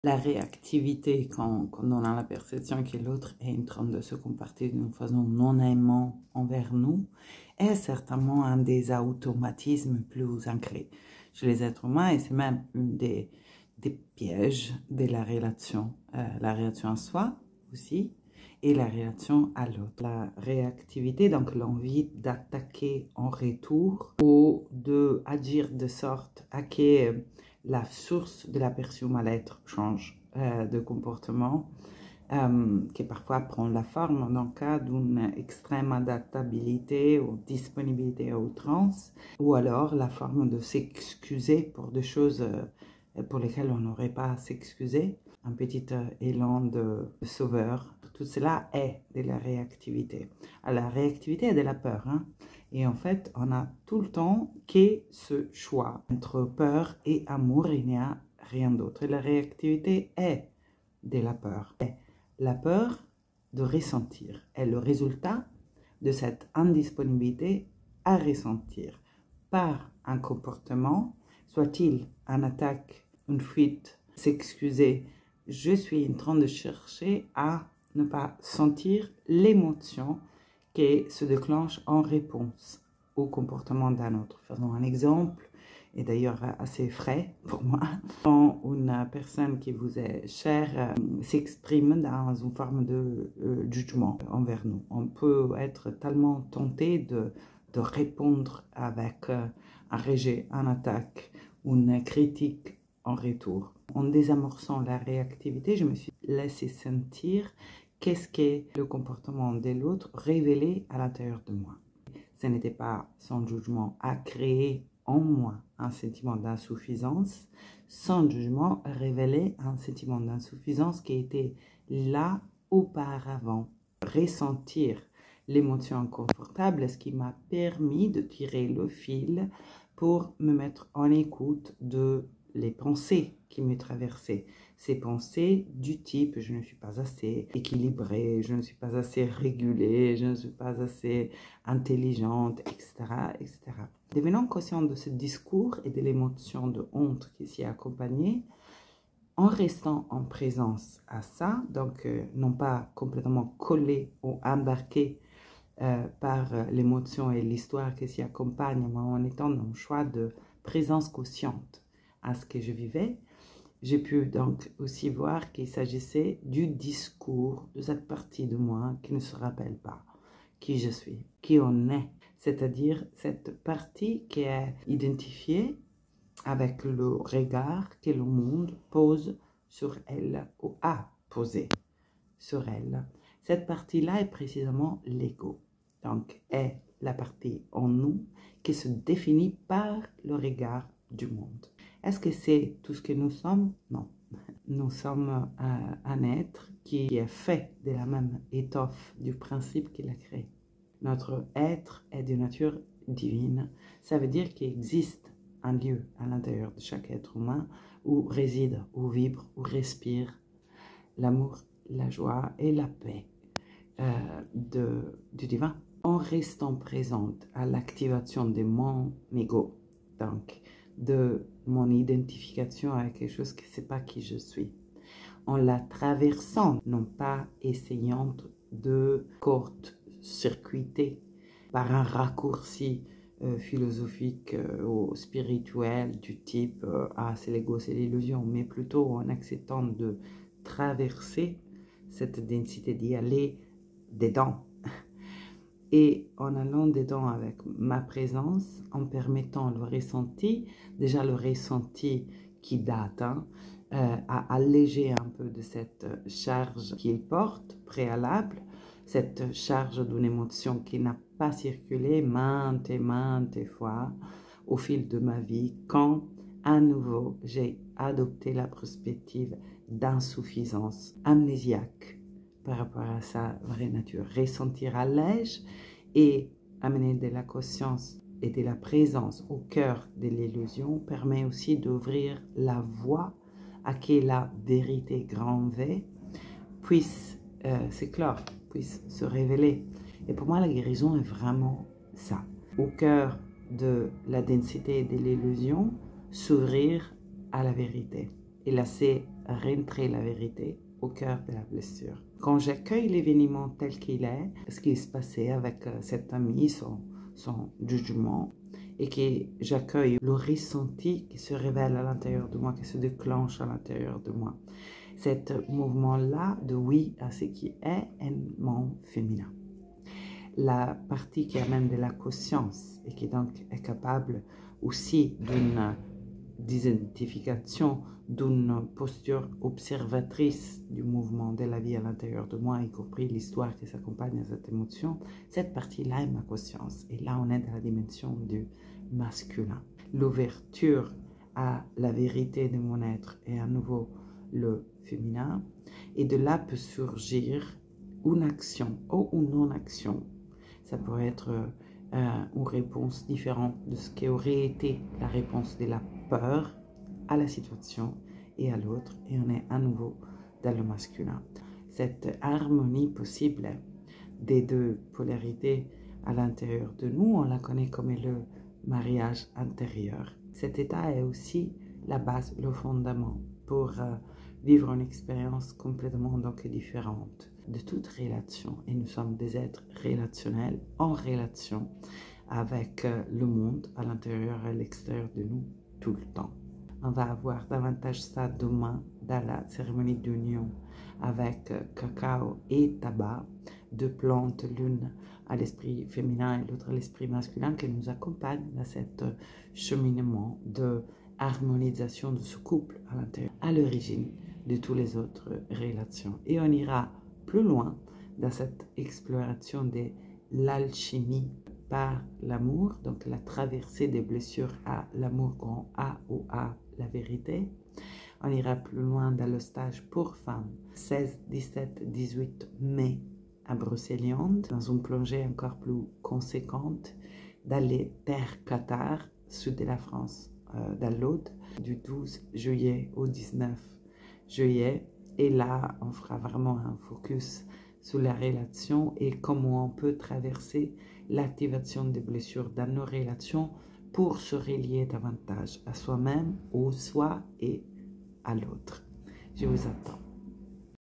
La réactivité, quand on a la perception que l'autre est en train de se comporter d'une façon non aimante envers nous, est certainement un des automatismes plus ancrés chez les êtres humains, et c'est même une des pièges de la relation à soi aussi, et la relation à l'autre. La réactivité, donc l'envie d'attaquer en retour ou d'agir de sorte à que la source de l'aperçu mal-être change de comportement, qui parfois prend la forme dans le cas d'une extrême adaptabilité ou disponibilité à outrance, ou alors la forme de s'excuser pour des choses pour lesquelles on n'aurait pas à s'excuser, un petit élan de sauveur. Tout cela est de la réactivité. Alors, la réactivité est de la peur, hein? Et en fait, on a tout le temps que ce choix entre peur et amour, il n'y a rien d'autre. Et la réactivité est de la peur. Et la peur de ressentir est le résultat de cette indisponibilité à ressentir par un comportement, soit-il une attaque, une fuite, s'excuser. Je suis en train de chercher à ne pas sentir l'émotion qui se déclenche en réponse au comportement d'un autre. Faisons un exemple, et d'ailleurs assez frais pour moi. Quand une personne qui vous est chère s'exprime dans une forme de jugement envers nous, on peut être tellement tenté de répondre avec un rejet, une attaque, une critique en retour. En désamorçant la réactivité, je me suis laissé sentir qu'est-ce que le comportement de l'autre révélé à l'intérieur de moi. Ce n'était pas son jugement à créer en moi un sentiment d'insuffisance. Son jugement révélait un sentiment d'insuffisance qui était là auparavant. Ressentir l'émotion inconfortable est ce qui m'a permis de tirer le fil pour me mettre en écoute de les pensées qui me traversaient. Ces pensées du type « je ne suis pas assez équilibrée, je ne suis pas assez régulée, je ne suis pas assez intelligente », etc., etc. Devenant conscient de ce discours et de l'émotion de honte qui s'y accompagnait, en restant en présence à ça, donc non pas complètement collé ou embarqué par l'émotion et l'histoire qui s'y accompagnent, mais en étant dans un choix de présence consciente à ce que je vivais, j'ai pu donc aussi voir qu'il s'agissait du discours de cette partie de moi qui ne se rappelle pas qui je suis, qui on est, c'est-à-dire cette partie qui est identifiée avec le regard que le monde pose sur elle ou a posé sur elle. Cette partie-là est précisément l'ego, donc est la partie en nous qui se définit par le regard du monde. Est-ce que c'est tout ce que nous sommes? Non. Nous sommes un être qui est fait de la même étoffe du principe qu'il a créé. Notre être est de nature divine. Ça veut dire qu'il existe un lieu à l'intérieur de chaque être humain où réside, où vibre, où respire l'amour, la joie et la paix du divin. En restant présente à l'activation de mon ego, donc de mon identification avec quelque chose qui ne sait pas qui je suis, en la traversant, non pas essayant de court-circuiter par un raccourci philosophique ou spirituel du type ah c'est l'ego, c'est l'illusion, mais plutôt en acceptant de traverser cette densité, d'y aller dedans. Et en allant dedans avec ma présence, en permettant le ressenti, déjà le ressenti qui date, à alléger un peu de cette charge qu'il porte, préalable, cette charge d'une émotion qui n'a pas circulé maintes et maintes fois au fil de ma vie, quand à nouveau j'ai adopté la perspective d'insuffisance amnésiaque par rapport à sa vraie nature. Ressentir allège et amener de la conscience et de la présence au cœur de l'illusion permet aussi d'ouvrir la voie à que la vérité grand V puisse s'éclore, puisse se révéler. Et pour moi, la guérison est vraiment ça. Au cœur de la densité et de l'illusion, s'ouvrir à la vérité et laisser à rentrer la vérité au cœur de la blessure. Quand j'accueille l'événement tel qu'il est, ce qui se passait avec cet ami, son jugement, et que j'accueille le ressenti qui se révèle à l'intérieur de moi, qui se déclenche à l'intérieur de moi. Cet mouvement-là de oui à ce qui est mon féminin. La partie qui amène de la conscience et qui donc est capable aussi d'une d'identification, d'une posture observatrice du mouvement de la vie à l'intérieur de moi, y compris l'histoire qui s'accompagne à cette émotion, cette partie-là est ma conscience. Et là, on est dans la dimension du masculin. L'ouverture à la vérité de mon être est à nouveau le féminin. Et de là peut surgir une action ou une non-action. Ça pourrait être une réponse différente de ce qui aurait été la réponse de la peur à la situation et à l'autre, et on est à nouveau dans le masculin. Cette harmonie possible des deux polarités à l'intérieur de nous, on la connaît comme le mariage intérieur. Cet état est aussi la base, le fondament pour vivre une expérience complètement donc différente de toute relation. Et nous sommes des êtres relationnels en relation avec le monde à l'intérieur et à l'extérieur de nous tout le temps. On va avoir davantage ça demain dans la cérémonie d'union avec cacao et tabac, deux plantes, l'une à l'esprit féminin et l'autre à l'esprit masculin, qui nous accompagnent dans cet cheminement de harmonisation de ce couple à l'intérieur, à l'origine de toutes les autres relations. Et on ira plus loin dans cette exploration de l'alchimie par l'amour, donc la traversée des blessures à l'amour grand A ou à la vérité. On ira plus loin dans le stage pour femmes, 16, 17, 18 mai à Brocéliande, dans une plongée encore plus conséquente dans les terres Qatar, sud de la France, dans l'Aude, du 12 juillet au 19 juillet. Et là, on fera vraiment un focus sur la relation et comment on peut traverser l'activation des blessures dans nos relations pour se relier davantage à soi-même, au soi et à l'autre. Je vous attends.